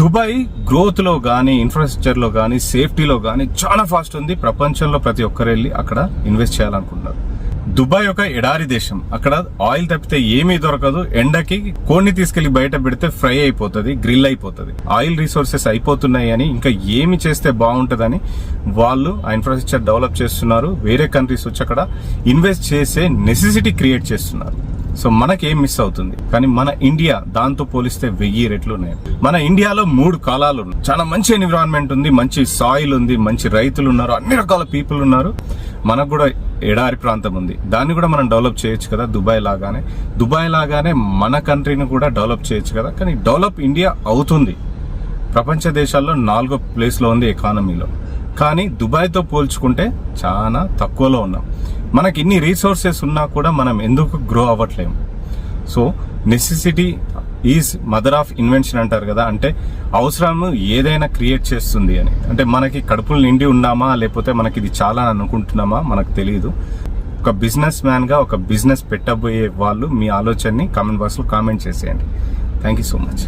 Dubai గ్రోత్లో కానీ ఇన్ఫ్రాస్ట్రక్చర్లో కానీ సేఫ్టీలో కానీ చాలా ఫాస్ట్ ఉంది. ప్రపంచంలో ప్రతి ఒక్కరు వెళ్ళి అక్కడ ఇన్వెస్ట్ చేయాలనుకుంటున్నారు. దుబాయ్ ఒక ఎడారి దేశం. అక్కడ ఆయిల్ తప్పితే ఏమీ దొరకదు. ఎండకి కోడిని తీసుకెళ్లి బయట పెడితే ఫ్రై అయిపోతుంది, గ్రిల్ అయిపోతుంది. ఆయిల్ రిసోర్సెస్ అయిపోతున్నాయి అని ఇంకా ఏమి చేస్తే బాగుంటుందని వాళ్ళు ఆ ఇన్ఫ్రాస్ట్రక్చర్ డెవలప్ చేస్తున్నారు. వేరే కంట్రీస్ వచ్చి అక్కడ ఇన్వెస్ట్ చేసే నెసెసిటీ క్రియేట్ చేస్తున్నారు. సో మనకేం మిస్ అవుతుంది? కానీ మన ఇండియా దాంతో పోలిస్తే 1000 రెట్లు ఉన్నాయి. మన ఇండియాలో 3 కాలాలు ఉన్నాయి. చాలా మంచి ఎన్విరాన్మెంట్ ఉంది, మంచి సాయిల్ ఉంది, మంచి రైతులు ఉన్నారు, అన్ని రకాల పీపుల్ ఉన్నారు. మనకు కూడా ఎడారి ప్రాంతం ఉంది. దాన్ని కూడా మనం డెవలప్ చేయొచ్చు కదా. దుబాయ్ లాగానే మన కంట్రీని కూడా డెవలప్ చేయొచ్చు కదా. కానీ డెవలప్ ఇండియా అవుతుంది. ప్రపంచ దేశాల్లో 4వ ప్లేస్లో ఉంది ఎకానమీలో. కానీ దుబాయ్తో పోల్చుకుంటే చాలా తక్కువలో ఉన్నాం. మనకి ఇన్ని రీసోర్సెస్ ఉన్నా కూడా మనం ఎందుకు గ్రో అవ్వట్లేము? So necessity is mother of invention అంటారు కదా. అంటే అవసరం ఏదైనా క్రియేట్ చేస్తుంది అని. అంటే మనకి కడుపులు నిండి ఉన్నామా లేకపోతే మనకి ఇది చాలా అనుకుంటున్నామా మనకు తెలియదు. ఒక బిజినెస్ మ్యాన్గా ఒక బిజినెస్ పెట్టబోయే వాళ్ళు మీ ఆలోచనని కామెంట్ బాక్స్లో కామెంట్ చేసేయండి. Thank you so much.